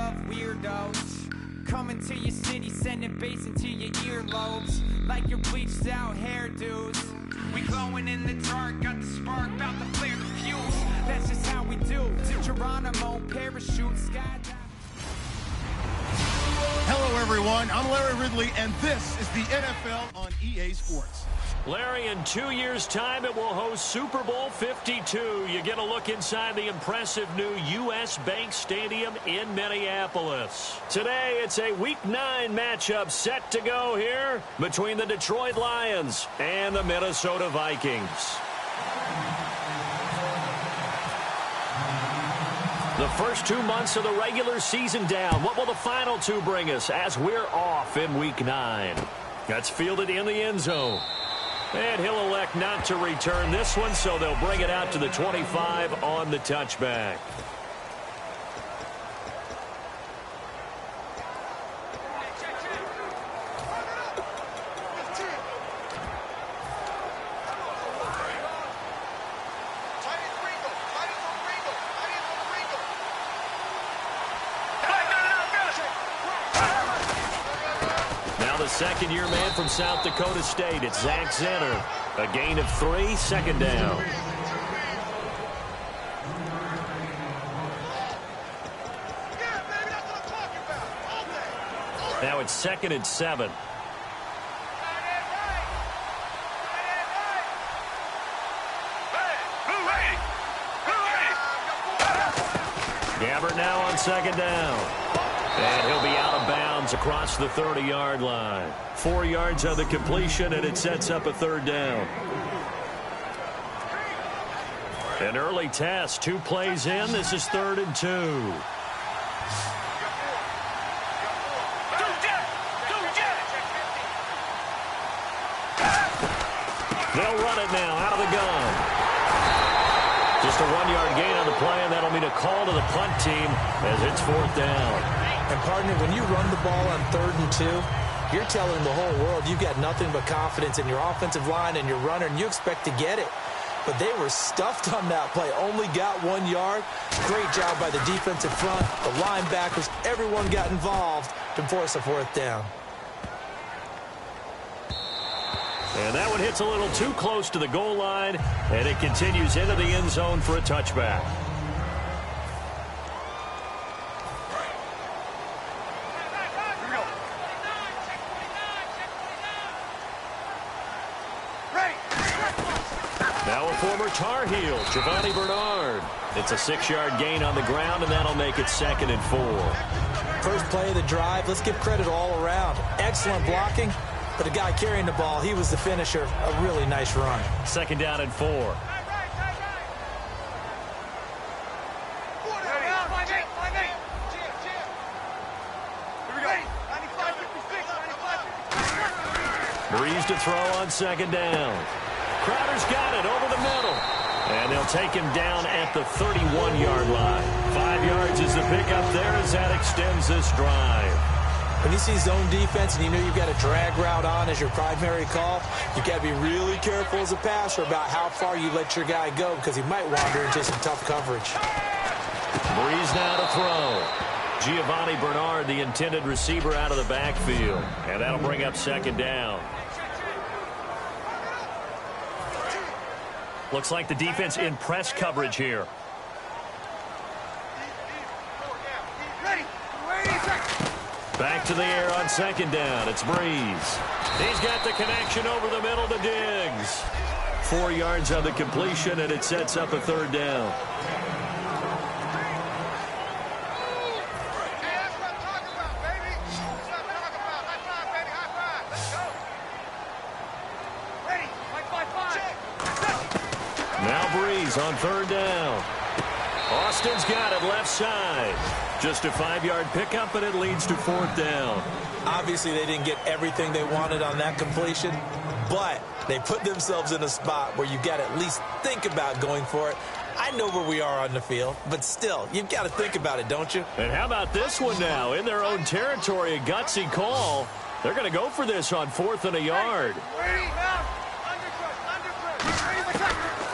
of weirdos coming to your city, sending bass into your earlobes like your bleached out hairdos. We glowing in the dark, got the spark, about to flare the fuse. That's just how we do. To Geronimo, parachute, skydive. Hello, everyone. I'm Larry Ridley, and this is the NFL on EA Sports. Larry, in 2 years' time, it will host Super Bowl 52. You get a look inside the impressive new U.S. Bank Stadium in Minneapolis. Today, it's a Week 9 matchup set to go here between the Detroit Lions and the Minnesota Vikings. The first 2 months of the regular season down. What will the final two bring us as we're off in Week 9? That's fielded in the end zone. And he'll elect not to return this one, so they'll bring it out to the 25 on the touchback. Second-year man from South Dakota State. It's Zach Zenner. A gain of 3, second down. Now it's 2nd and 7. Gabbert now on 2nd down. And he'll be out of bounds across the 30-yard line. 4 yards on the completion, and it sets up a 3rd down. An early test. 2 plays in. This is 3rd and 2. They'll run it now out of the gun. Just a 1-yard gain on the play, and that'll mean a call to the punt team as it's 4th down. And, partner, when you run the ball on 3rd and 2, you're telling the whole world you've got nothing but confidence in your offensive line and your runner, and you expect to get it. But they were stuffed on that play, only got 1 yard. Great job by the defensive front, the linebackers, everyone got involved to force a 4th down. And that one hits a little too close to the goal line, and it continues into the end zone for a touchback. Now a former Tar Heel, Giovanni Bernard. It's a 6-yard gain on the ground, and that'll make it 2nd and 4. First play of the drive, let's give credit all around. Excellent blocking, but the guy carrying the ball, he was the finisher. A really nice run. 2nd down and 4. Breeze to throw on 2nd down. Crowder's got it over the middle. And they'll take him down at the 31-yard line. 5 yards is the pickup there as that extends this drive. When you see zone defense and you know you've got a drag route on as your primary call, you've got to be really careful as a passer about how far you let your guy go because he might wander into some tough coverage. Breeze now to throw. Giovanni Bernard, the intended receiver, out of the backfield. And that'll bring up 2nd down. Looks like the defense in press coverage here. Back to the air on 2nd down. It's Breeze. He's got the connection over the middle to Diggs. 4 yards on the completion, and it sets up a 3rd down. On 3rd down. Austin's got it left side. Just a 5-yard pickup, and it leads to 4th down. Obviously, they didn't get everything they wanted on that completion, but they put themselves in a spot where you've got to at least think about going for it. I know where we are on the field, but still, you've got to think about it, don't you? And how about this one now? In their own territory, a gutsy call. They're going to go for this on 4th and a yard.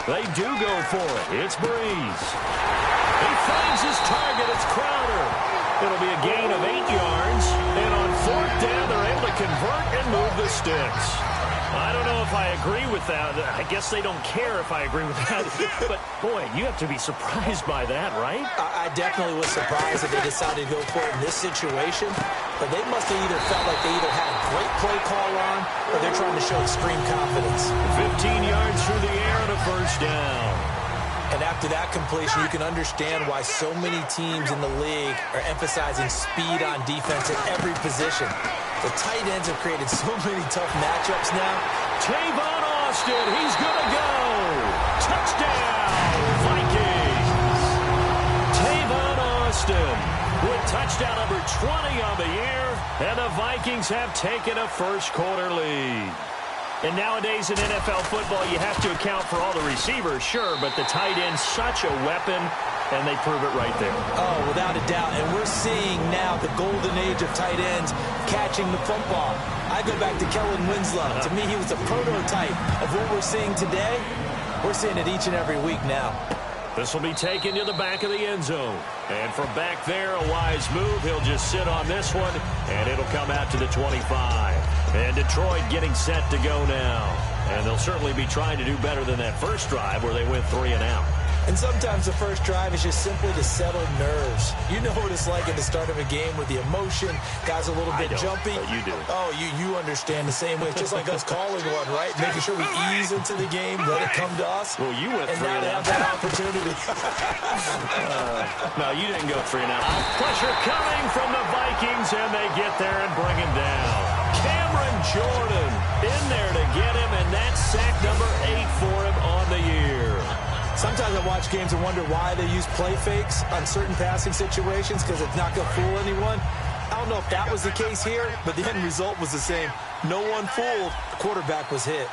They do go for it. It's Breeze. He finds his target. It's Crowder. It'll be a convert and move the sticks. I don't know if I agree with that. I guess they don't care if I agree with that. But, boy, you have to be surprised by that, right? I definitely was surprised that they decided to go for it in this situation. But they must have either felt like they either had a great play call on or they're trying to show extreme confidence. 15 yards through the air and a first down. And after that completion, you can understand why so many teams in the league are emphasizing speed on defense at every position. The tight ends have created so many tough matchups now. Tavon Austin, he's going to go. Touchdown, Vikings. Tavon Austin with touchdown number 20 on the year, and the Vikings have taken a first-quarter lead. And nowadays in NFL football, you have to account for all the receivers, sure, but the tight end's such a weapon, and they prove it right there. Oh, without a doubt. And we're seeing now the golden age of tight ends catching the football. I go back to Kellen Winslow. To me, he was a prototype of what we're seeing today. We're seeing it each and every week now. This will be taken to the back of the end zone. And from back there, a wise move. He'll just sit on this one, and it'll come out to the 25. And Detroit getting set to go now. And they'll certainly be trying to do better than that first drive where they went 3 and out. And sometimes the first drive is just simply to settle nerves. You know what it's like at the start of a game with the emotion. Guys a little bit jumpy. But you do. Oh, you understand the same way. It's just like us calling one, right? Making sure we ease into the game, let it come to us. Well, you went 3 and now they have out. that opportunity. No, you didn't go 3 and out. Pressure coming from the Vikings, and they get there and bring him down. Cameron Jordan in there to get him, and that's sack number 8 for him on the year. Sometimes I watch games and wonder why they use play fakes on certain passing situations because it's not going to fool anyone. I don't know if that was the case here, but the end result was the same. No one fooled. The quarterback was hit.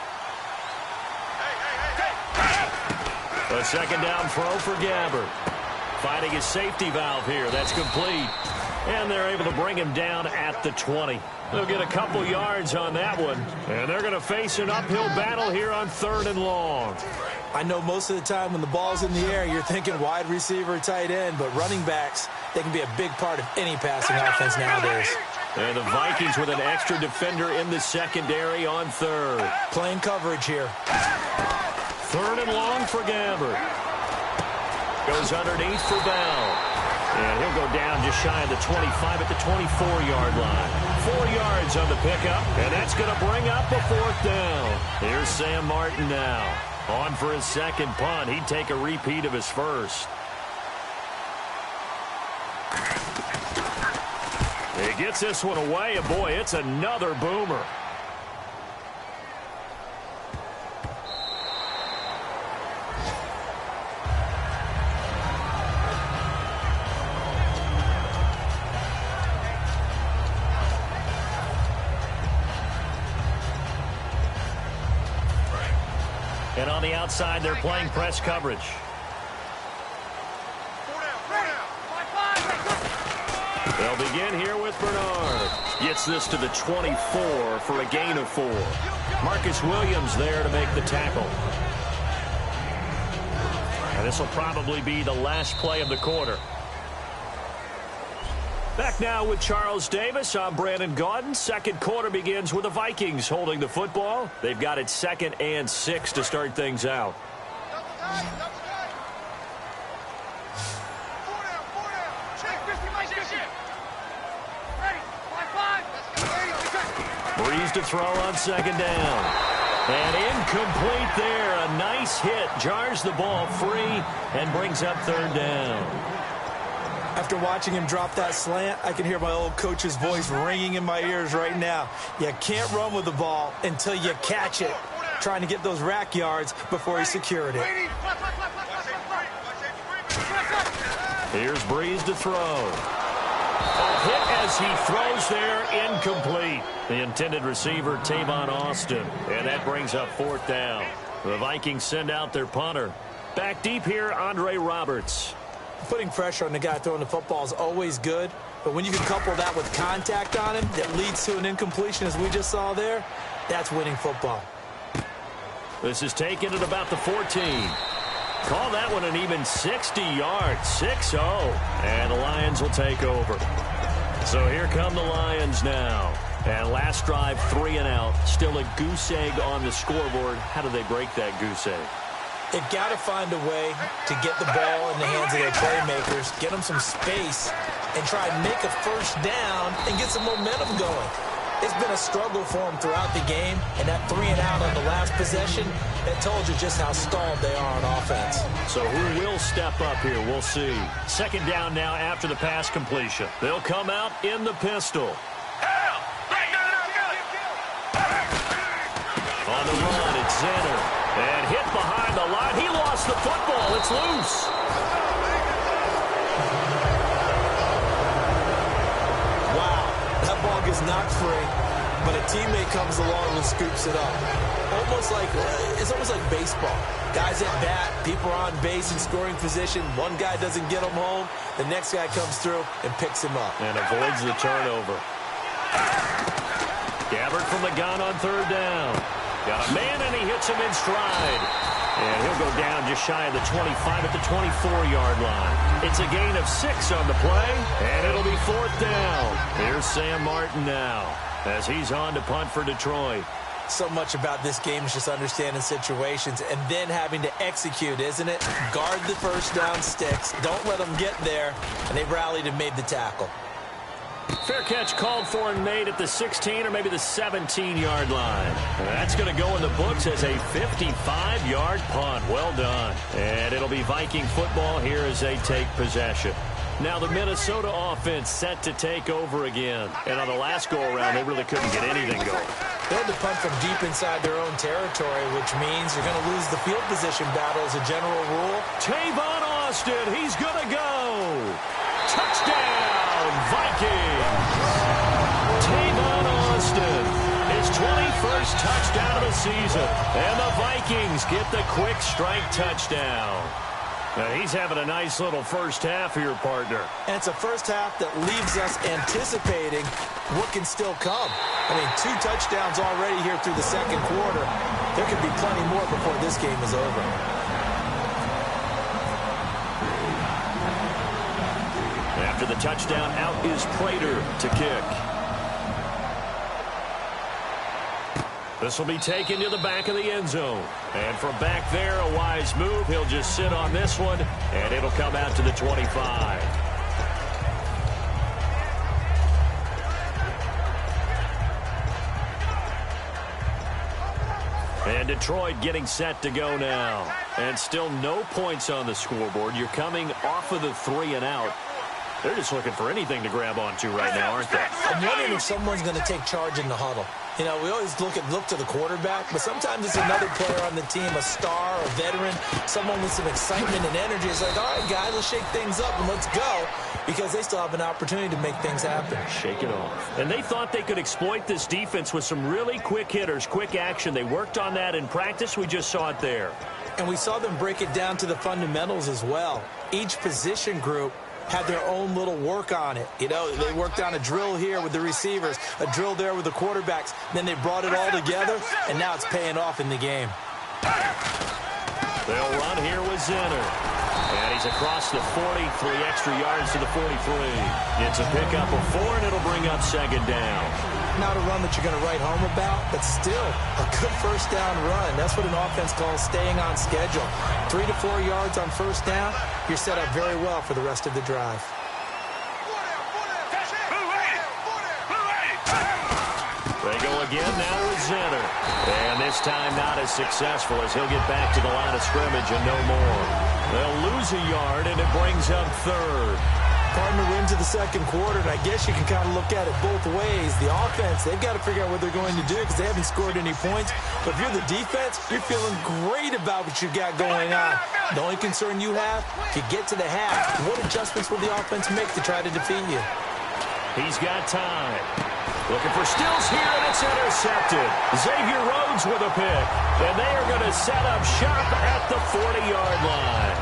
A second down throw for Gabbert. Finding his safety valve here. That's complete. And they're able to bring him down at the 20. They'll get a couple yards on that one. And they're going to face an uphill battle here on 3rd and long. I know most of the time when the ball's in the air, you're thinking wide receiver, tight end, but running backs, they can be a big part of any passing offense nowadays. And the Vikings with an extra defender in the secondary on 3rd. Playing coverage here. 3rd and long for Gabbert. Goes underneath for Bell. And he'll go down just shy of the 25 at the 24-yard line. 4 yards on the pickup, and that's going to bring up a 4th down. Here's Sam Martin now. On for his second punt. He'd take a repeat of his first. He gets this one away, and boy, it's another boomer. And on the outside, they're playing press coverage. They'll begin here with Bernard. Gets this to the 24 for a gain of 4. Marcus Williams there to make the tackle. And this will probably be the last play of the quarter. Back now with Charles Davis. I'm Brandon Gaudin. Second quarter begins with the Vikings holding the football. They've got it 2nd and 6 to start things out. Breeze to throw on 2nd down. And incomplete there. A nice hit. Jars the ball free and brings up 3rd down. After watching him drop that slant, I can hear my old coach's voice ringing in my ears right now. You can't run with the ball until you catch it. Trying to get those rack yards before he secured it. Here's Breeze to throw. A hit as he throws there, incomplete. The intended receiver, Tavon Austin. And that brings up 4th down. The Vikings send out their punter. Back deep here, Andre Roberts. Putting pressure on the guy throwing the football is always good, but when you can couple that with contact on him that leads to an incompletion, as we just saw there, that's winning football. This is taken at about the 14. Call that one an even 60 yards, 6-0, and the Lions will take over. So here come the Lions now. And last drive, 3 and out. Still a goose egg on the scoreboard. How do they break that goose egg? They've got to find a way to get the ball in the hands of their playmakers, get them some space, and try and make a first down and get some momentum going. It's been a struggle for them throughout the game, and that 3 and out on the last possession, that told you just how stalled they are on offense. So who will step up here? We'll see. Second down now after the pass completion. They'll come out in the pistol. On the run, it's Zenner. And hit behind the line. He lost the football. It's loose. Wow, that ball gets knocked free, but a teammate comes along and scoops it up. It's almost like baseball. Guys at bat, people are on base in scoring position. One guy doesn't get him home. The next guy comes through and picks him up. And avoids the turnover. Gabbert from the gun on third down. Got a man, and he hits him in stride. And he'll go down just shy of the 25 at the 24-yard line. It's a gain of 6 on the play, and it'll be fourth down. Here's Sam Martin now as he's on to punt for Detroit. So much about this game is just understanding situations and then having to execute, isn't it? Guard the first down sticks. Don't let them get there. And they rallied and made the tackle. Fair catch called for and made at the 16 or maybe the 17-yard line. And that's going to go in the books as a 55-yard punt. Well done. And it'll be Viking football here as they take possession. Now the Minnesota offense set to take over again. And on the last go-around, they really couldn't get anything going. They had to punt from deep inside their own territory, which means you're going to lose the field position battle as a general rule. Tavon Austin, he's going to go. Touchdown, Vikings. Tavon Austin, his 21st touchdown of the season. And the Vikings get the quick strike touchdown. Now he's having a nice little first half here, partner. And it's a first half that leaves us anticipating what can still come. I mean, 2 touchdowns already here through the second quarter. There could be plenty more before this game is over. After the touchdown, out is Prater to kick. This will be taken to the back of the end zone. And from back there, a wise move. He'll just sit on this one, and it'll come out to the 25. And Detroit getting set to go now. And still no points on the scoreboard. You're coming off of the 3 and out. They're just looking for anything to grab onto right now, aren't they? I'm wondering if someone's going to take charge in the huddle. You know, we always look to the quarterback, but sometimes it's another player on the team, a star, a veteran, someone with some excitement and energy. It's like, all right, guys, let's shake things up and let's go, because they still have an opportunity to make things happen. Shake it off. And they thought they could exploit this defense with some really quick hitters, quick action. They worked on that in practice. We just saw it there. And we saw them break it down to the fundamentals as well. Each position group had their own little work on it. You know, they worked on a drill here with the receivers, a drill there with the quarterbacks. Then they brought it all together, and now it's paying off in the game. They'll run here with Zenner. And he's across the 40, 3 extra yards to the 43. It's a pickup of 4, and it'll bring up second down. Not a run that you're going to write home about, but still a good first down run. That's what an offense calls staying on schedule. 3 to 4 yards on first down, you're set up very well for the rest of the drive. They go again now with Zenner. And this time not as successful as he'll get back to the line of scrimmage and no more. They'll lose a yard, and it brings up third. Partner, we're into the second quarter, and I guess you can kind of look at it both ways. The offense, they've got to figure out what they're going to do because they haven't scored any points. But if you're the defense, you're feeling great about what you got going on. The only concern you have, if you get to the half, what adjustments will the offense make to try to defeat you? He's got time. Looking for Stills here, and it's intercepted. Xavier Rhodes with a pick. And they are going to set up shop at the 40-yard line.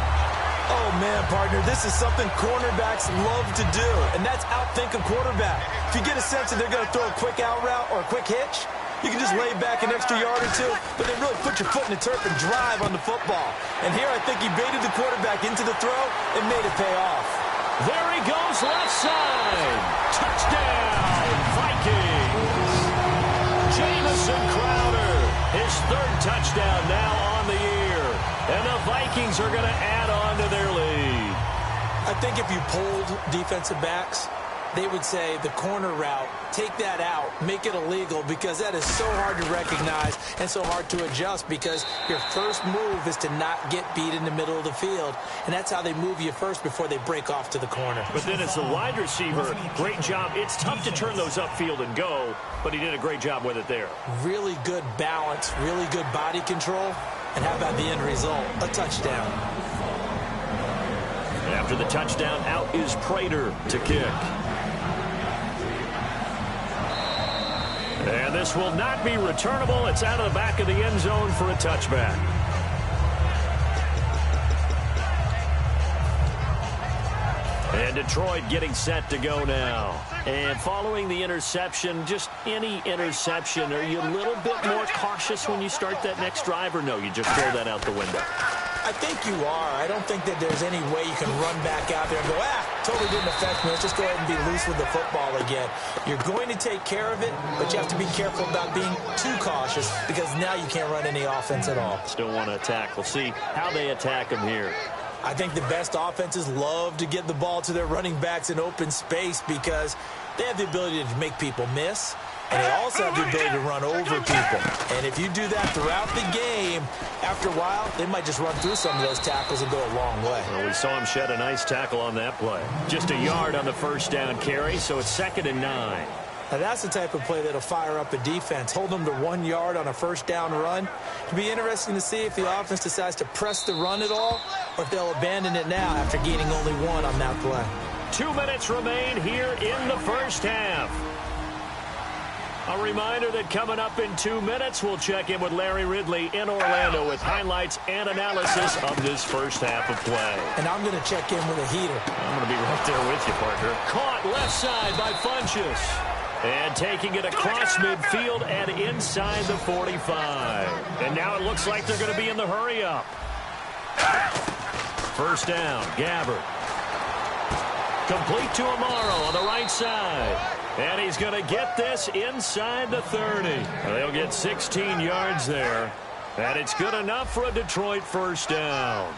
Oh, man, partner, this is something cornerbacks love to do, and that's outthink a quarterback. If you get a sense that they're going to throw a quick out route or a quick hitch, you can just lay back an extra yard or 2, but then really put your foot in the turf and drive on the football. And here I think he baited the quarterback into the throw and made it pay off. There he goes left side. Touchdown, Vikings. His third touchdown now on the year. And the Vikings are going to add on to their lead. I think if you polled defensive backs, they would say the corner route, take that out, make it illegal, because that is so hard to recognize and so hard to adjust, because your first move is to not get beat in the middle of the field. And that's how they move you first before they break off to the corner. But then as the wide receiver, great job. It's tough to turn those upfield and go, but he did a great job with it there. Really good balance, really good body control. And how about the end result? A touchdown. After the touchdown, out is Prater to kick. And this will not be returnable. It's out of the back of the end zone for a touchback. And Detroit getting set to go now. And following the interception, just any interception, are you a little bit more cautious when you start that next drive, or no, you just throw that out the window? I think you are. I don't think that there's any way you can run back out there and go, totally didn't affect me. Let's just go ahead and be loose with the football again. You're going to take care of it, but you have to be careful about being too cautious, because now you can't run any offense at all. Still want to attack. We'll see how they attack them here. I think the best offenses love to get the ball to their running backs in open space, because they have the ability to make people miss, and they also have the ability to run over people. And if you do that throughout the game, after a while, they might just run through some of those tackles and go a long way. Well, we saw him shed a nice tackle on that play. Just a yard on the first down carry, so it's 2nd and 9. Now, that's the type of play that'll fire up a defense. Hold them to 1 yard on a first down run. It'll be interesting to see if the offense decides to press the run at all, or if they'll abandon it now after gaining only 1 on that play. 2 minutes remain here in the first half. A reminder that coming up in 2 minutes, we'll check in with Larry Ridley in Orlando with highlights and analysis of this first half of play. And I'm going to check in with a heater. I'm going to be right there with you, partner. Caught left side by Funchess. And taking it across midfield and inside the 45. And now it looks like they're going to be in the hurry-up. First down, Gabbard. Complete to Amaro on the right side. And he's going to get this inside the 30. They'll get 16 yards there. And it's good enough for a Detroit first down.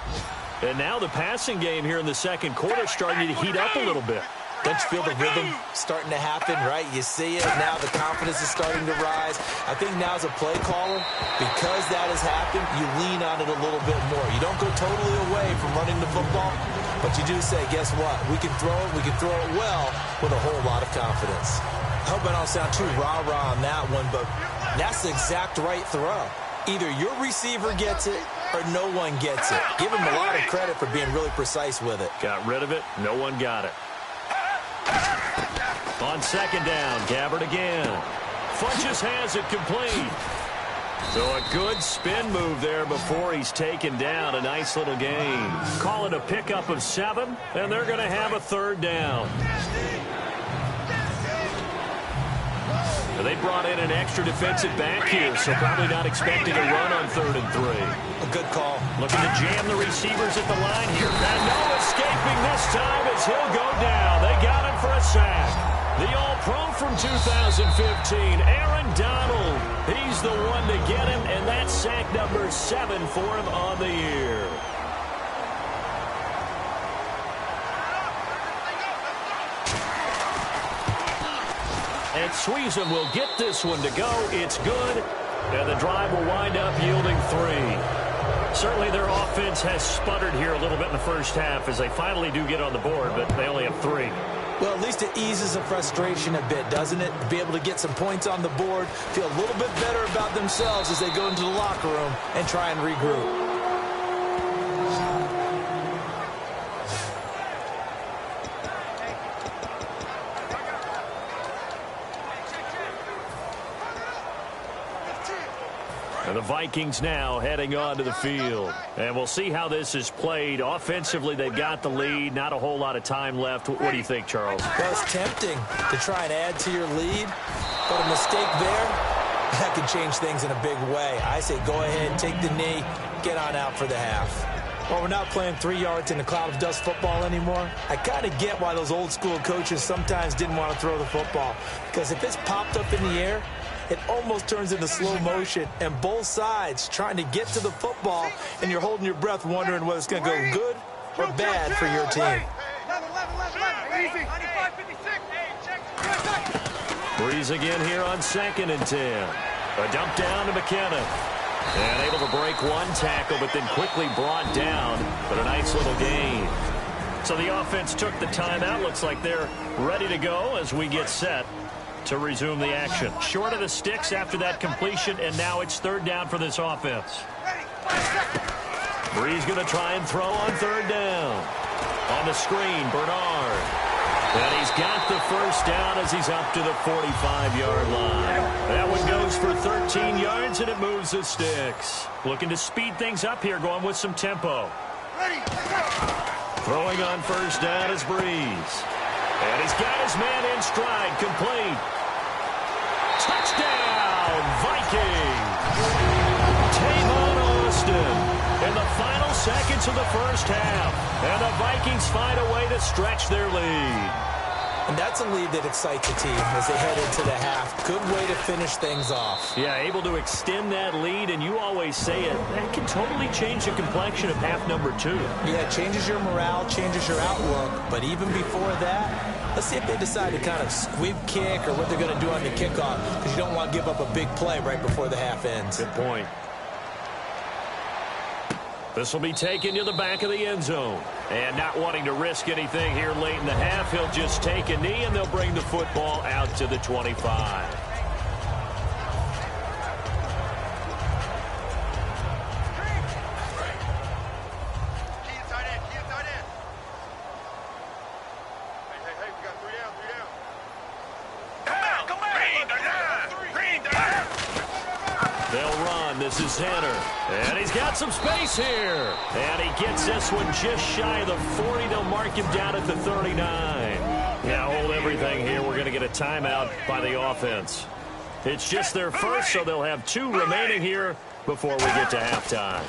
And now the passing game here in the second quarter starting to heat up a little bit. Don't you feel the rhythm starting to happen, right? You see it. Now the confidence is starting to rise. I think now as a play caller, because that has happened, you lean on it a little bit more. You don't go totally away from running the football, but you do say, guess what? We can throw it. We can throw it well with a whole lot of confidence. I hope I don't sound too rah-rah on that one, but that's the exact right throw. Either your receiver gets it or no one gets it. Give him a lot of credit for being really precise with it. Got rid of it. No one got it. On second down, Gabbard again. Funchess has it complete. So a good spin move there before he's taken down. A nice little gain. Call it a pickup of 7, and they're going to have a third down. They brought in an extra defensive back here, so probably not expecting a run on 3rd and 3. A good call. Looking to jam the receivers at the line here. And no escaping this time as he'll go down. They got him for a sack. The All-Pro from 2015, Aaron Donald. He's the one to get him, and that's sack number 7 for him on the year. And Sweezum will get this one to go. It's good. And the drive will wind up yielding 3. Certainly their offense has sputtered here a little bit in the first half as they finally do get on the board, but they only have 3. Well, at least it eases the frustration a bit, doesn't it? To be able to get some points on the board, feel a little bit better about themselves as they go into the locker room and try and regroup. And the Vikings now heading onto the field. And we'll see how this is played. Offensively, they've got the lead. Not a whole lot of time left. What do you think, Charles? Well, it's tempting to try and add to your lead. But a mistake there, that could change things in a big way. I say go ahead, take the knee, get on out for the half. Well, we're not playing 3 yards in a cloud of dust football anymore. I kind of get why those old school coaches sometimes didn't want to throw the football. Because if it's popped up in the air, it almost turns into slow motion, and both sides trying to get to the football, and you're holding your breath wondering whether it's going to go good or bad for your team. Breeze again here on 2nd and 10. A dump down to McKinnon. And able to break one tackle, but then quickly brought down. But a nice little gain. So the offense took the timeout. Looks like they're ready to go as we get set to resume the action. Short of the sticks after that completion, and now it's 3rd down for this offense. Breeze going to try and throw on 3rd down. On the screen, Bernard. And he's got the 1st down as he's up to the 45-yard line. That one goes for 13 yards, and it moves the sticks. Looking to speed things up here, going with some tempo. Throwing on 1st down is Breeze. And he's got his man in stride, complete. Touchdown, Vikings! Tavon Austin in the final seconds of the 1st half. And the Vikings find a way to stretch their lead. And that's a lead that excites a team as they head into the half. Good way to finish things off. Yeah, able to extend that lead, and you always say it, that can totally change the complexion of half number 2. Yeah, it changes your morale, changes your outlook. But even before that, let's see if they decide to kind of squib kick or what they're going to do on the kickoff, because you don't want to give up a big play right before the half ends. Good point. This will be taken to the back of the end zone. And not wanting to risk anything here late in the half, he'll just take a knee, and they'll bring the football out to the 25. This is Zanner, and he's got some space here. And he gets this one just shy of the 40. They'll mark him down at the 39. Now hold everything here. We're going to get a timeout by the offense. It's just their first, so they'll have 2 remaining here before we get to halftime.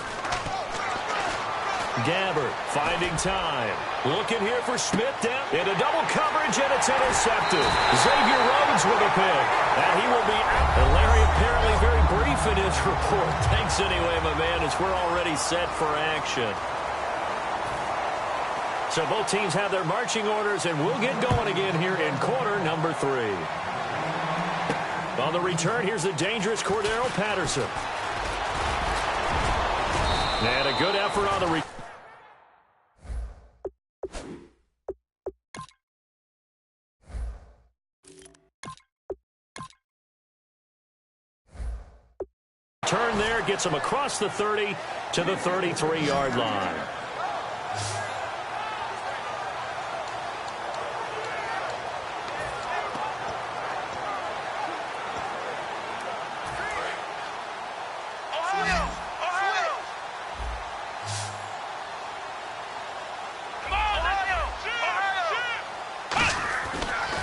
Gabbert finding time. Looking here for Smith down into double coverage, and it's intercepted. Xavier Rhodes with a pick. And he will be out. And Larry apparently very brief in his report. Thanks anyway, my man, as we're already set for action. So both teams have their marching orders, and we'll get going again here in quarter number 3. On the return, here's the dangerous Cordero Patterson. And a good effort on the return. Turn there, gets him across the 30 to the 33-yard line.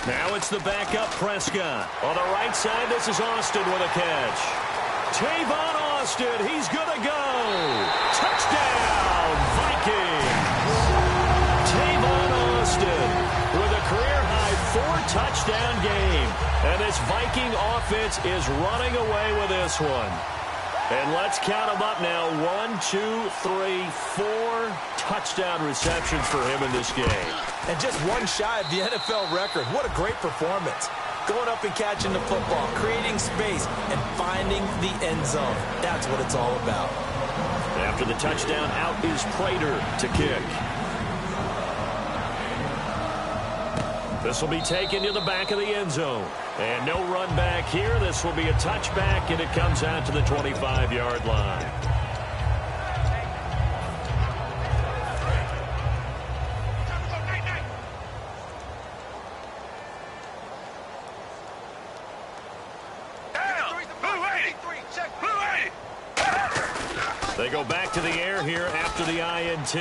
Now it's the backup Prescott. On the right side, this is Austin with a catch. Tavon Austin, he's going to go. Touchdown, Vikings. Tavon Austin with a career-high 4-touchdown game. And this Viking offense is running away with this one. And let's count them up now. 1, 2, 3, 4 touchdown receptions for him in this game. And just one shy of the NFL record. What a great performance. Going up and catching the football, creating space, and finding the end zone. That's what it's all about. After the touchdown, out is Prater to kick. This will be taken to the back of the end zone. And no run back here. This will be a touchback, and it comes out to the 25-yard line. They go back to the air here after the INT.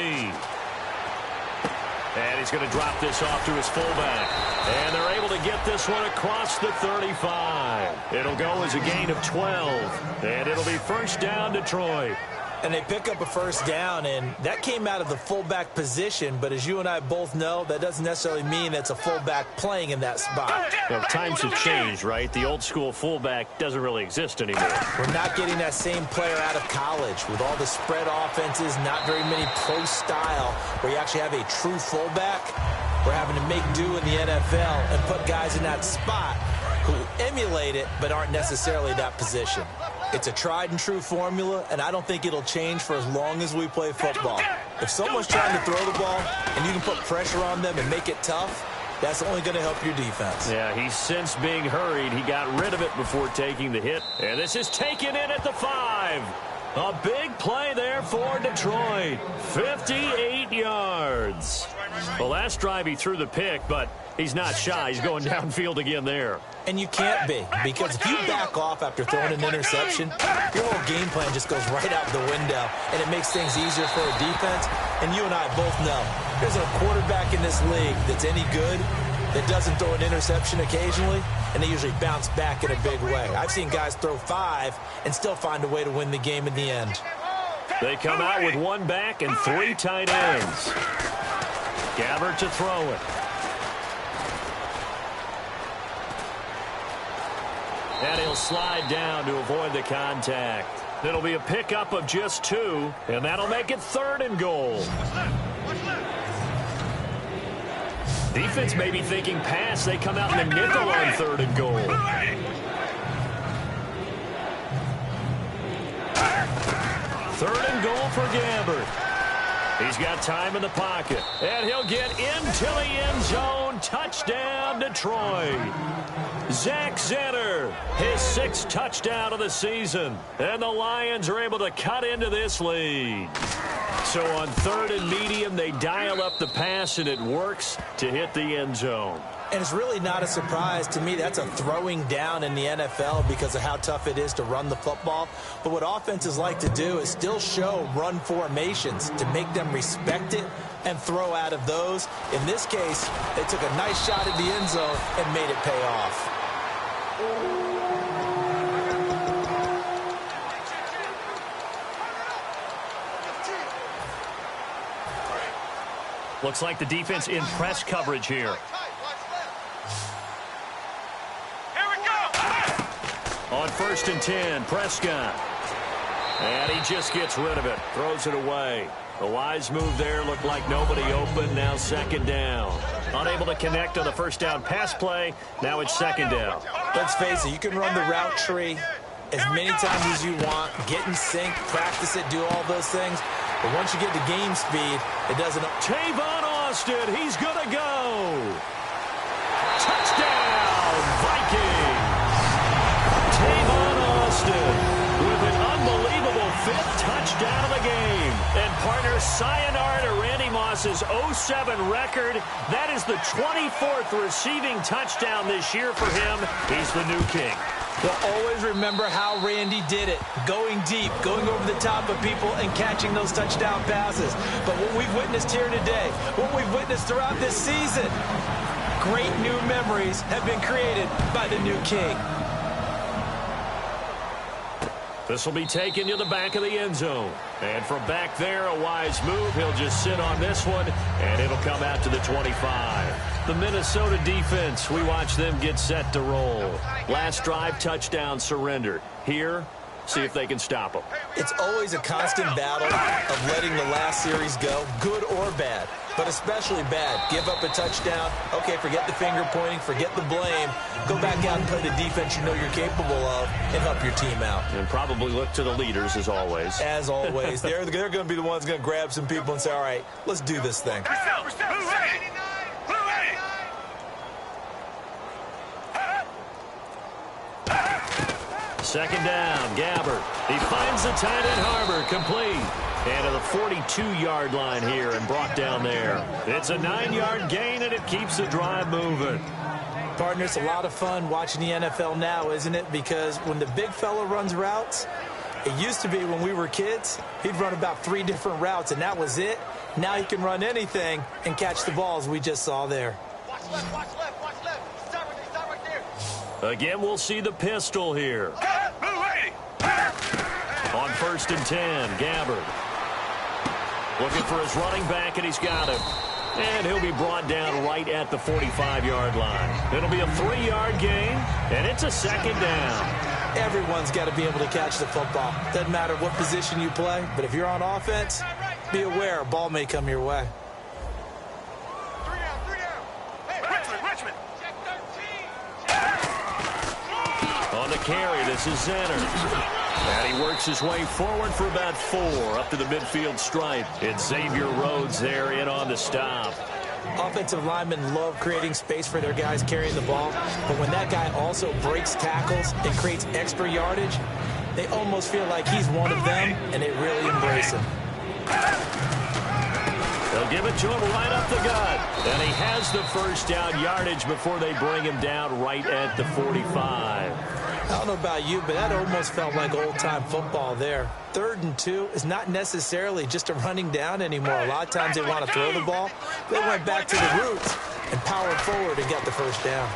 And he's going to drop this off to his fullback. And they're able to get this one across the 35. It'll go as a gain of 12. And it'll be first down, Detroit. And they pick up a first down, and that came out of the fullback position. But as you and I both know, that doesn't necessarily mean that's a fullback playing in that spot. Well, times have changed, right? The old school fullback doesn't really exist anymore. We're not getting that same player out of college with all the spread offenses, not very many pro style where you actually have a true fullback. We're having to make do in the NFL and put guys in that spot who emulate it but aren't necessarily that position. It's a tried and true formula, and I don't think it'll change for as long as we play football. If someone's trying to throw the ball and you can put pressure on them and make it tough, that's only going to help your defense. Yeah, he's since being hurried. He got rid of it before taking the hit. And this is taken in at the 5. A big play there for Detroit. 58 yards. The last drive he threw the pick, but he's not shy. He's going downfield again there. And you can't be, because if you back off after throwing an interception, your whole game plan just goes right out the window, and it makes things easier for a defense. And you and I both know there's a quarterback in this league that's any good that doesn't throw an interception occasionally, and they usually bounce back in a big way. I've seen guys throw 5 and still find a way to win the game in the end. They come out with 1 back and 3 tight ends. Gabbert to throw it. And he'll slide down to avoid the contact. It'll be a pickup of just 2, and that'll make it 3rd and goal. Defense may be thinking pass. They come out in the nickel on 3rd and goal. 3rd and goal for Gabbert. He's got time in the pocket, and he'll get into the end zone. Touchdown, Detroit. Zach Zenner, his 6th touchdown of the season. And the Lions are able to cut into this lead. So on 3rd and medium, they dial up the pass, and it works to hit the end zone. And it's really not a surprise to me. That's a throwing down in the NFL because of how tough it is to run the football. But what offenses like to do is still show run formations to make them respect it and throw out of those. In this case, they took a nice shot at the end zone and made it pay off. Looks like the defense in press coverage here. On 1st and 10, Prescott. And he just gets rid of it. Throws it away. A wise move there. Looked like nobody open. Now 2nd down. Unable to connect on the 1st down pass play. Now it's 2nd down. Let's face it, you can run the route tree as many times as you want. Get in sync, practice it, do all those things. But once you get to game speed, it doesn't... Tavon Austin, he's going to go. Touchdown, Vikings. Tavon Austin with an unbelievable 5th touchdown of the game. And partner, sayonara to Randy Moss's 07 record. That is the 24th receiving touchdown this year for him. He's the new king. We'll always remember how Randy did it. Going deep, going over the top of people and catching those touchdown passes. But what we've witnessed here today, what we've witnessed throughout this season, great new memories have been created by the new king. This will be taken to the back of the end zone. And from back there, a wise move. He'll just sit on this one, and it'll come out to the 25. The Minnesota defense, we watch them get set to roll. Last drive, touchdown surrendered. Here, see if they can stop them. It's always a constant battle of letting the last series go, good or bad, but especially bad. Give up a touchdown. Okay, forget the finger pointing, forget the blame. Go back out and play the defense you know you're capable of and help your team out. And probably look to the leaders, as always. As always. They're going to be the ones going to grab some people and say, all right, let's do this thing. Second down, Gabbert. He finds the tight end Harbor, complete. And to the 42-yard line here and brought down there. It's a 9-yard gain, and it keeps the drive moving. Partner, it's a lot of fun watching the NFL now, isn't it? Because when the big fella runs routes, it used to be when we were kids, he'd run about 3 different routes, and that was it. Now he can run anything and catch the balls we just saw there. Watch left, watch left, watch left. Stop right there. Again, we'll see the pistol here. On 1st and 10, Gabbard. Looking for his running back, and he's got him. And he'll be brought down right at the 45-yard line. It'll be a 3-yard gain, and it's a second down. Everyone's got to be able to catch the football. Doesn't matter what position you play, but if you're on offense, be aware a ball may come your way. On the carry, this is Zenner. And he works his way forward for about 4 up to the midfield stripe. It's Xavier Rhodes there in on the stop. Offensive linemen love creating space for their guys carrying the ball, but when that guy also breaks tackles and creates extra yardage, they almost feel like he's one of them, and they really embrace him. They'll give it to him right up the gut. And he has the first down yardage before they bring him down right at the 45. I don't know about you, but that almost felt like old-time football there. 3rd and 2 is not necessarily just a running down anymore. A lot of times they want to throw the ball. They went back to the roots and powered forward and got the first down.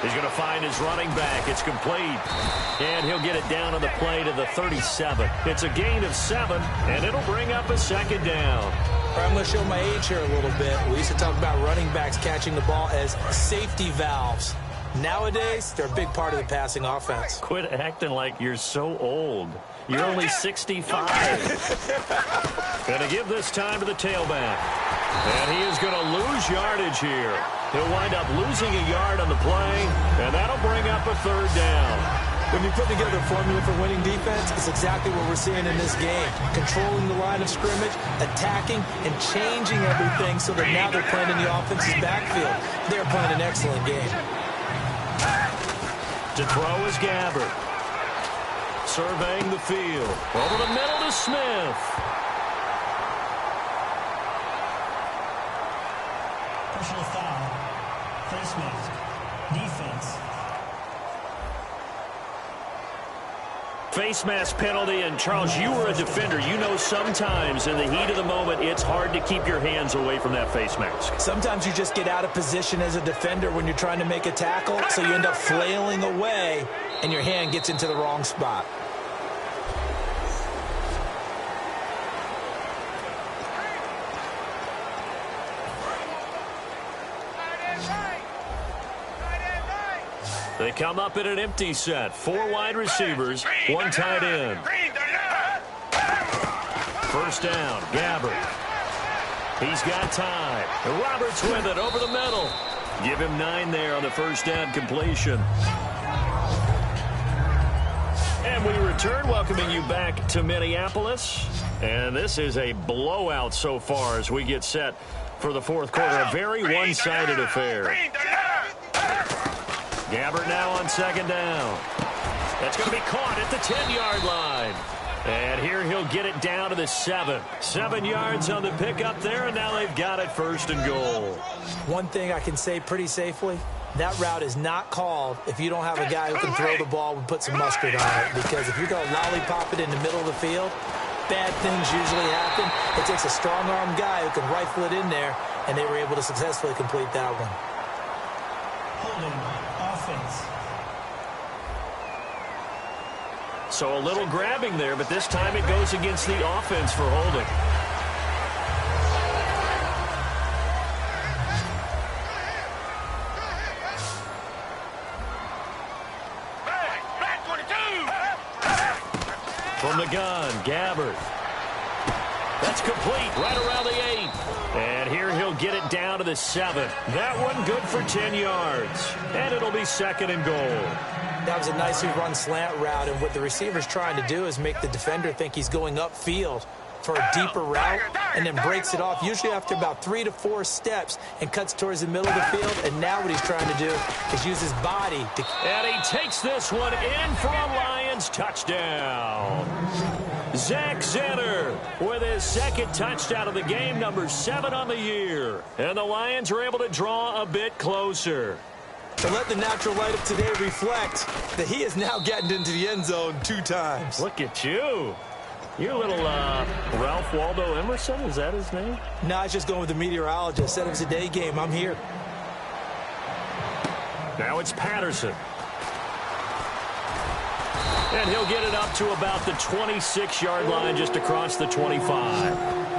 He's going to find his running back. It's complete. And he'll get it down on the play to the 37. It's a gain of 7, and it'll bring up a second down. All right, I'm going to show my age here a little bit. We used to talk about running backs catching the ball as safety valves. Nowadays, they're a big part of the passing offense. Quit acting like you're so old. You're only 65. Going to give this time to the tailback. And he is going to lose yardage here. He'll wind up losing a yard on the play, and that'll bring up a 3rd down. When you put together a formula for winning defense, it's exactly what we're seeing in this game. Controlling the line of scrimmage, attacking, and changing everything so that now they're playing in the offense's backfield. They're playing an excellent game. To throw is Gabbard. Surveying the field. Over the middle to Smith. Personal foul. Face mask. Defense. Face mask penalty, and Charles, you were a defender. You know sometimes in the heat of the moment, it's hard to keep your hands away from that face mask. Sometimes you just get out of position as a defender when you're trying to make a tackle, so you end up flailing away, and your hand gets into the wrong spot. They come up in an empty set. 4 wide receivers, 1 tight end. First down, Gabbard. He's got time. Roberts with it over the middle. Give him 9 there on the first down completion. And we return, welcoming you back to Minneapolis. And this is a blowout so far as we get set for the 4th quarter. A very one-sided affair. Gabbard now on 2nd down. That's going to be caught at the 10-yard line. And here he'll get it down to the 7. 7 yards on the pickup there, and now they've got it 1st and goal. One thing I can say pretty safely, that route is not called if you don't have a guy who can throw the ball and put some mustard on it. Because if you're going to lollipop it in the middle of the field, bad things usually happen. It takes a strong-armed guy who can rifle it in there, and they were able to successfully complete that one. Holding. Offense. So a little grabbing there, but this time it goes against the offense for holding. From the gun, Gabbard. That's complete right around the 8. And here he'll get it down to the 7. That one good for 10 yards. And it'll be 2nd and goal. That was a nicely run slant route, and what the receiver's trying to do is make the defender think he's going upfield for a deeper route and then breaks it off, usually after about 3 to 4 steps, and cuts towards the middle of the field. And now what he's trying to do is use his body to... And he takes this one in for a Lions touchdown. Zach Zenner with his 2nd touchdown of the game, number 7 on the year. And the Lions are able to draw a bit closer. To let the natural light of today reflect that he has now gotten into the end zone 2 times. Look at you. You're a little Ralph Waldo Emerson, is that his name? No, I was just going with the meteorologist. Said it was a day game. I'm here. Now it's Patterson. And he'll get it up to about the 26-yard line, just across the 25.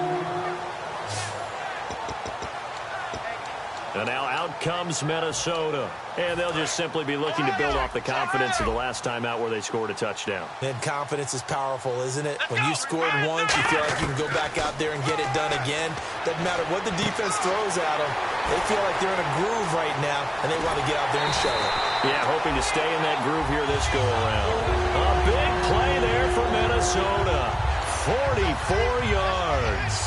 And now out comes Minnesota. And they'll just simply be looking to build off the confidence of the last time out where they scored a touchdown. And confidence is powerful, isn't it? When you scored once, you feel like you can go back out there and get it done again. Doesn't matter what the defense throws at them. They feel like they're in a groove right now, and they want to get out there and show it. Yeah, hoping to stay in that groove here this go-around. A big play there for Minnesota. 44 yards.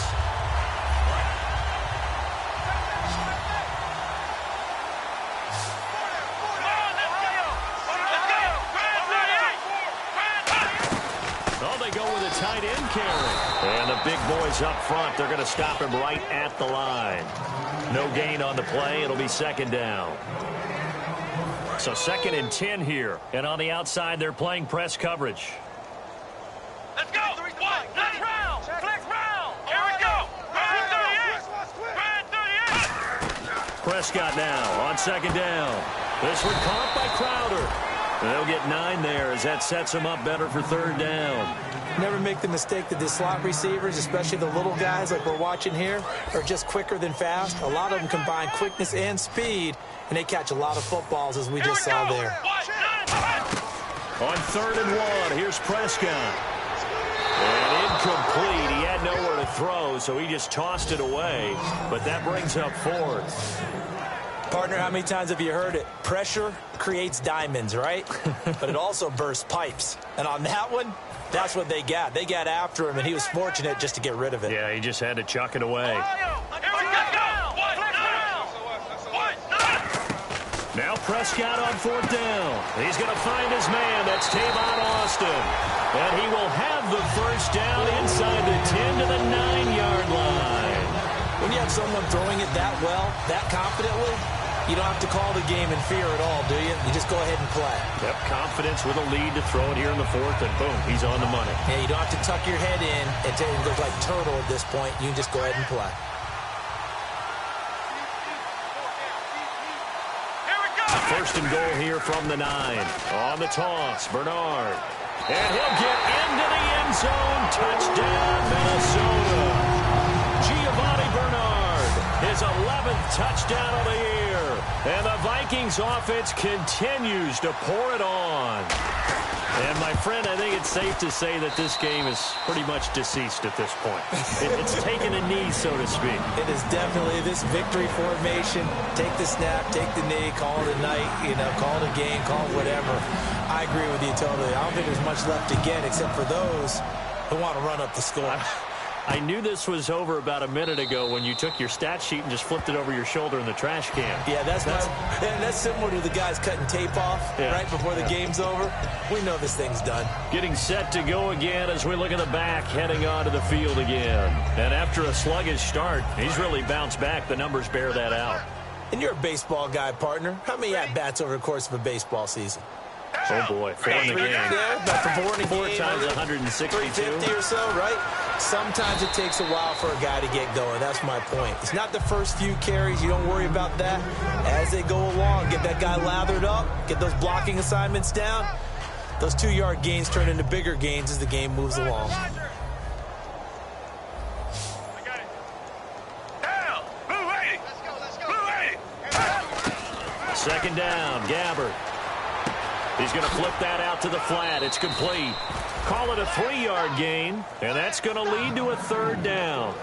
Tight end carry. And the big boys up front, they're going to stop him right at the line. No gain on the play. It'll be second down. So 2nd and 10 here. And on the outside, they're playing press coverage. Let's go. Flex round. Flex round. Here we go. Red 38. Prescott now on 2nd down. This one caught by Crowder. And they'll get 9 there as that sets them up better for 3rd down. Never make the mistake that the slot receivers, especially the little guys like we're watching here, are just quicker than fast. A lot of them combine quickness and speed, and they catch a lot of footballs, as we just saw there. On 3rd and 1, here's Prescott. And incomplete. He had nowhere to throw, so he just tossed it away. But that brings up 4th. Partner, how many times have you heard it? Pressure creates diamonds, right? But it also bursts pipes. And on that one, that's what they got. They got after him, and he was fortunate just to get rid of it. Yeah, he just had to chuck it away. Now Prescott on 4th down. He's going to find his man. That's Tavon Austin. And he will have the 1st down inside the 10 to the 9-yard line. When you have someone throwing it that well, that confidently, you don't have to call the game in fear at all, do you? You just go ahead and play. Yep, confidence with a lead to throw it here in the 4th, and boom, he's on the money. Yeah, you don't have to tuck your head in and go like turtle at this point. You can just go ahead and play. Here we go. 1st and goal here from the 9. On the toss, Bernard. And he'll get into the end zone. Touchdown, Minnesota. Giovanni Bernard, his 11th touchdown of the year. And the Vikings offense continues to pour it on. And my friend, I think it's safe to say that this game is pretty much deceased at this point. It's taken a knee, so to speak. It is definitely this victory formation. Take the snap, take the knee, call it a night, call it a game, call it whatever. I agree with you totally. I don't think there's much left to get except for those who want to run up the score. I knew this was over about a minute ago when you took your stat sheet and just flipped it over your shoulder in the trash can. Yeah, that's similar to the guys cutting tape off right before the game's over. We know this thing's done. Getting set to go again as we look at the back, heading onto the field again. And after a sluggish start, he's really bounced back. The numbers bear that out. And you're a baseball guy, partner. How many at-bats over the course of a baseball season? Oh, boy. 4 in the game. Yeah, about 4 in a game. 4 times 162. 350 or so, right? Sometimes it takes a while for a guy to get going. That's my point. It's not the first few carries. You don't worry about that. As they go along, get that guy lathered up, get those blocking assignments down. Those 2-yard gains turn into bigger gains as the game moves along. Second down, Gabbard. He's going to flip that out to the flat. It's complete. Call it a 3-yard gain, and that's going to lead to a 3rd down.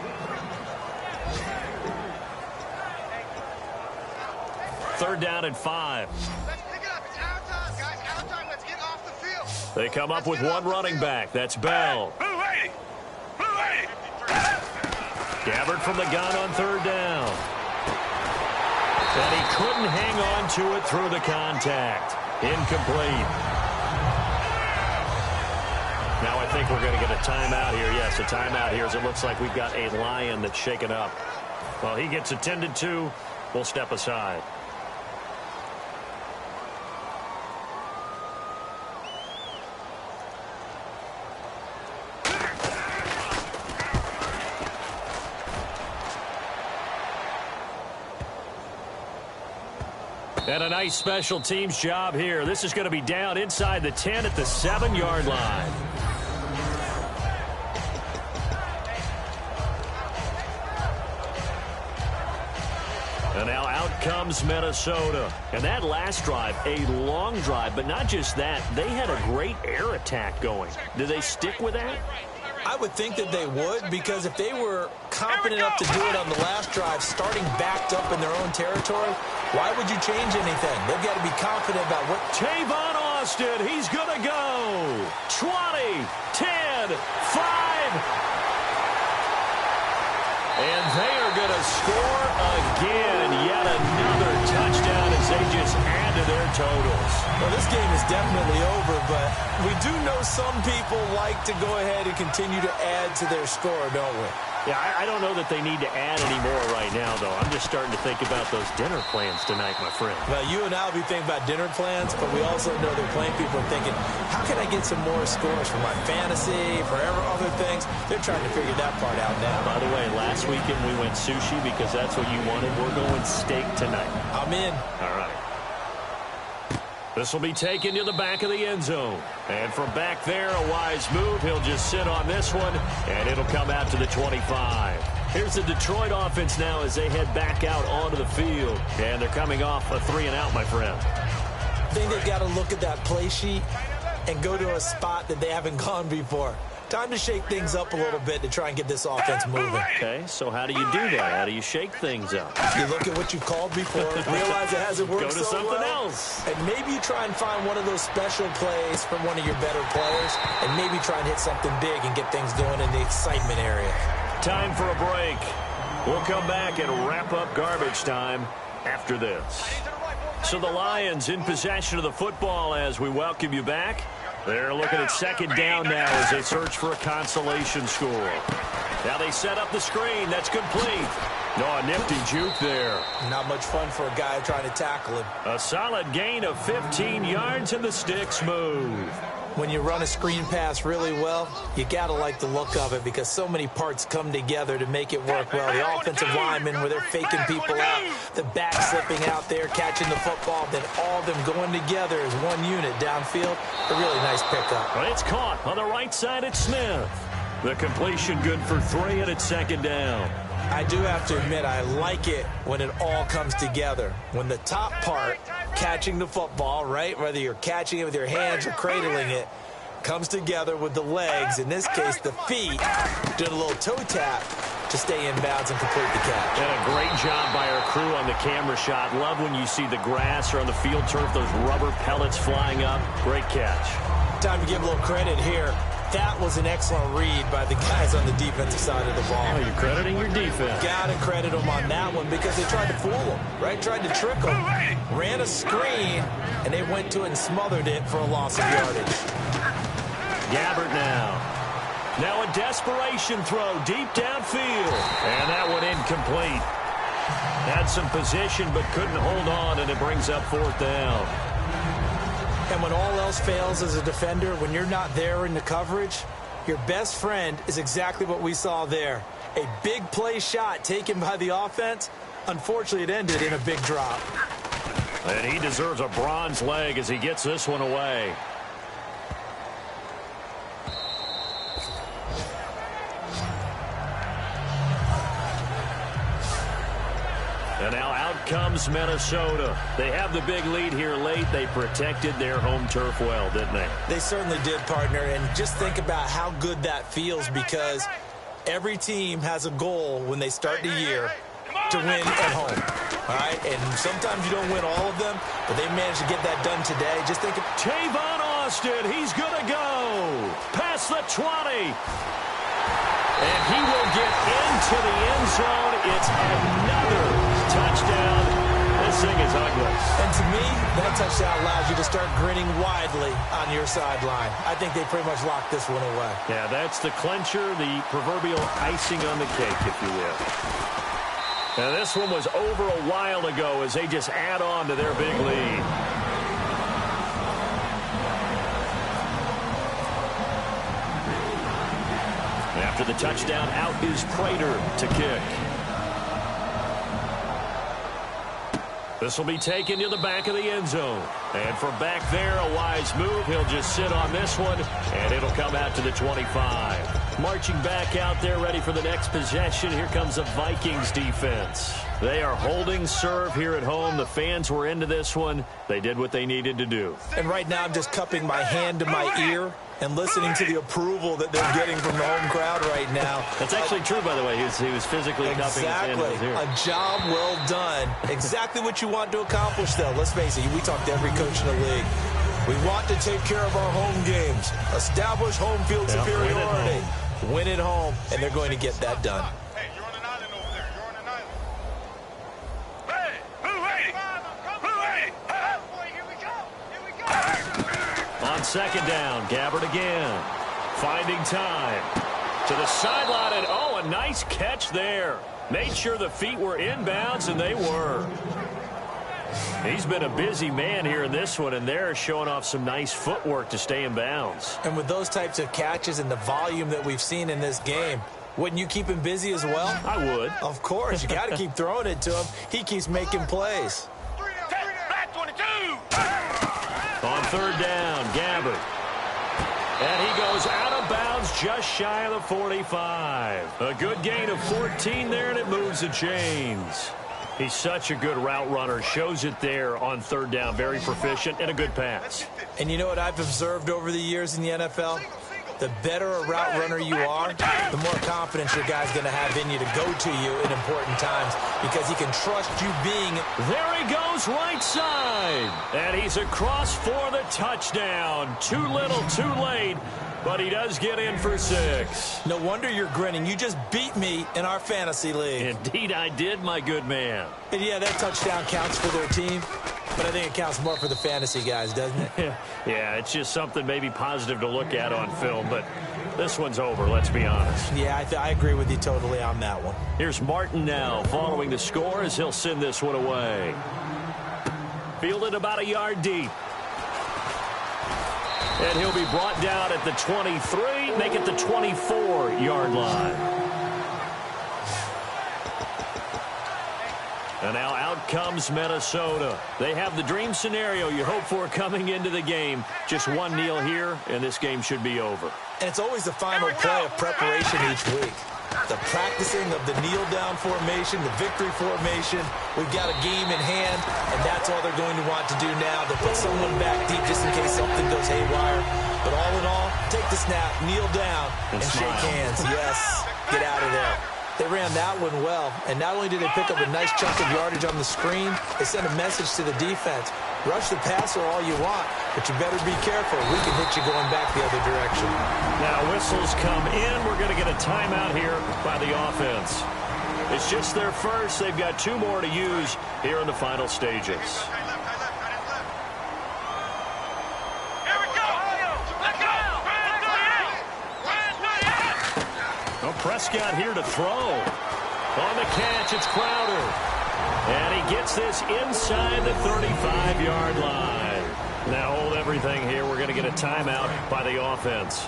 Third down and 5. Let's pick it up. It's our time, guys. Our time. Let's get off the field. They come up with one running back. That's Bell. Gabbard from the gun on 3rd down. And he couldn't hang on to it through the contact. Incomplete. Now I think we're going to get a timeout here. Yes, a timeout here as it looks like we've got a Lion that's shaken up. Well, he gets attended to. We'll step aside. And a nice special teams job here. This is going to be down inside the 10 at the 7-yard line. And now out comes Minnesota. And that last drive, a long drive, but not just that. They had a great air attack going. Do they stick with that? I would think that they would, because if they were confident enough to do it on the last drive, starting backed up in their own territory, why would you change anything? They've got to be confident about what... Tavon Austin, he's going to go. 20, 10, 5. And they are going to score again. Yet another touchdown as they just add to their totals. Well, this game is definitely over, but we do know some people like to go ahead and continue to add to their score, don't we? Yeah, I don't know that they need to add any more right now, though. I'm just starting to think about those dinner plans tonight, my friend. Well, you and I will be thinking about dinner plans, but we also know that playing people are thinking, how can I get some more scores for my fantasy, for other things? They're trying to figure that part out now. By the way, last weekend we went sushi because that's what you wanted. We're going steak tonight. I'm in. All right. This will be taken to the back of the end zone. And from back there, a wise move. He'll just sit on this one, and it'll come out to the 25. Here's the Detroit offense now as they head back out onto the field. And they're coming off a 3-and-out, my friend. I think they've got to look at that play sheet and go to a spot that they haven't gone before. Time to shake things up a little bit to try and get this offense moving. Okay, so how do you do that? How do you shake things up? You look at what you called before, realize it hasn't worked Go to so something well, else. and maybe you try and find one of those special plays from one of your better players, and maybe try and hit something big and get things going in the excitement area. Time for a break. We'll come back and wrap up garbage time after this. So the Lions in possession of the football as we welcome you back. They're looking at second down now as they search for a consolation score. Now they set up the screen. That's complete. No, a nifty juke there. Not much fun for a guy trying to tackle him. A solid gain of 15 yards and the stick's move. When you run a screen pass really well, you got to like the look of it because so many parts come together to make it work well. The offensive linemen where they're faking people out, the back slipping out there, catching the football, then all of them going together as one unit downfield. A really nice pickup. Well, it's caught on the right side at Smith. The completion good for 3 and it's second down. I do have to admit, I like it when it all comes together. When the top part, catching the football, right, whether you're catching it with your hands or cradling it, comes together with the legs, in this case the feet, doing a little toe tap to stay in bounds and complete the catch. And a great job by our crew on the camera shot. Love when you see the grass or on the field turf, those rubber pellets flying up. Great catch. Time to give a little credit here. That was an excellent read by the guys on the defensive side of the ball. Oh, you're crediting your defense. Got to credit them on that one because they tried to fool them, right? Tried to trick them. Ran a screen, and they went to it and smothered it for a loss of yardage. Gabbert now. Now a desperation throw deep downfield. And that one incomplete. Had some position but couldn't hold on, and it brings up fourth down. And when all else fails as a defender, when you're not there in the coverage, your best friend is exactly what we saw there. A big play shot taken by the offense. Unfortunately, it ended in a big drop. And he deserves a bronze leg as he gets this one away. And now out comes Minnesota. They have the big lead here late. They protected their home turf well, didn't they? They certainly did, partner. And just think about how good that feels because every team has a goal when they start the year to win at home. All right? And sometimes you don't win all of them, but they managed to get that done today. Just think of Tavon Austin. He's going to go past the 20. And he will get into the end zone. It's another touchdown. This thing is ugly. And to me, that touchdown allows you to start grinning widely on your sideline. I think they pretty much locked this one away. Yeah, that's the clincher, the proverbial icing on the cake, if you will. Now, this one was over a while ago as they just add on to their big lead. After the touchdown, out is Prater to kick. This will be taken to the back of the end zone. And from back there, a wise move. He'll just sit on this one, and it'll come out to the 25. Marching back out there, ready for the next possession. Here comes the Vikings defense. They are holding serve here at home. The fans were into this one. They did what they needed to do. And right now, I'm just cupping my hand to my ear and listening to the approval that they're getting from the home crowd right now. That's actually true, by the way. He was physically cupping his hand to his ear. A job well done. Exactly what you want to accomplish, though. Let's face it, we talk to every coach in the league. We want to take care of our home games, establish home field superiority, win at home, and they're going to get that done. Hey, you're on an island over there. You're on an island. Hey, who ready? Who ready? Huh? Boy, here we go. Here we go. On second down, Gabbard again. Finding time. To the sideline, and a nice catch there. Made sure the feet were inbounds, and they were. He's been a busy man here in this one, and they're showing off some nice footwork to stay in bounds. And with those types of catches and the volume that we've seen in this game, wouldn't you keep him busy as well? I would. Of course. You got to keep throwing it to him. He keeps making plays. Black 22. On third down, Gabbard. And he goes out of bounds just shy of the 45. A good gain of 14 there, and it moves the chains. He's such a good route runner. Shows it there on third down. Very proficient and a good pass. And you know what I've observed over the years in the NFL? The better a route runner you are, the more confidence your guy's going to have in you to go to you in important times because he can trust you being. There he goes, right side. And he's across for the touchdown. Too little, too late. But he does get in for 6. No wonder you're grinning. You just beat me in our fantasy league. Indeed I did, my good man. And yeah, that touchdown counts for their team, but I think it counts more for the fantasy guys, doesn't it? Yeah, it's just something maybe positive to look at on film, but this one's over, let's be honest. Yeah, I agree with you totally on that one. Here's Martin now following the score as he'll send this one away. Fielded about a yard deep. And he'll be brought down at the 23, make it the 24-yard line. And now out comes Minnesota. They have the dream scenario you hope for coming into the game. Just one kneel here, and this game should be over. And it's always the final play of preparation each week. The practicing of the kneel-down formation, the victory formation. We've got a game in hand, and that's all they're going to want to do now. They'll put someone back deep just in case something goes haywire. But all in all, take the snap, kneel down, and shake hands. Yes, get out of there. They ran that one well, and not only did they pick up a nice chunk of yardage on the screen, they sent a message to the defense. Rush the passer all you want, but you better be careful. We can hit you going back the other direction. Now whistles come in. We're going to get a timeout here by the offense. It's just their first. They've got 2 more to use here in the final stages. Prescott here to throw. On the catch, it's Crowder. And he gets this inside the 35-yard line. Now hold everything here. We're going to get a timeout by the offense.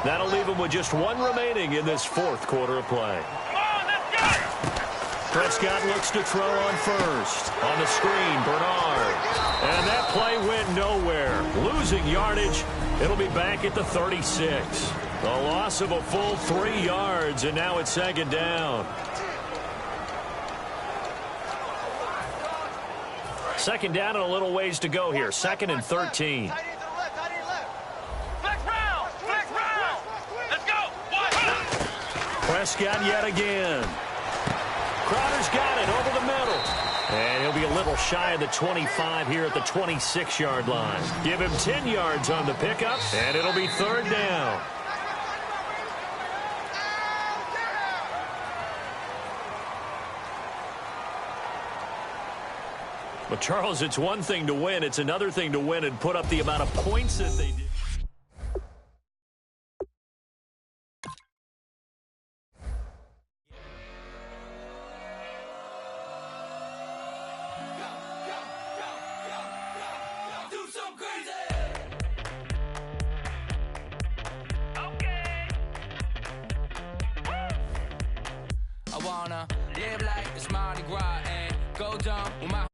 That'll leave them with just 1 remaining in this 4th quarter of play. Prescott looks to throw on first. On the screen, Bernard. And that play went nowhere. Losing yardage. It'll be back at the 36. A loss of a full 3 yards, and now it's second down. Second down and a little ways to go here. 2nd and 13. Let's go. Prescott yet again. Crowder's got it over the middle. And he'll be a little shy of the 25 here at the 26-yard line. Give him 10 yards on the pickup, and it'll be 3rd down. But, Charles, it's one thing to win. It's another thing to win and put up the amount of points that they did. I wanna live like it's Mardi Gras and go dumb with my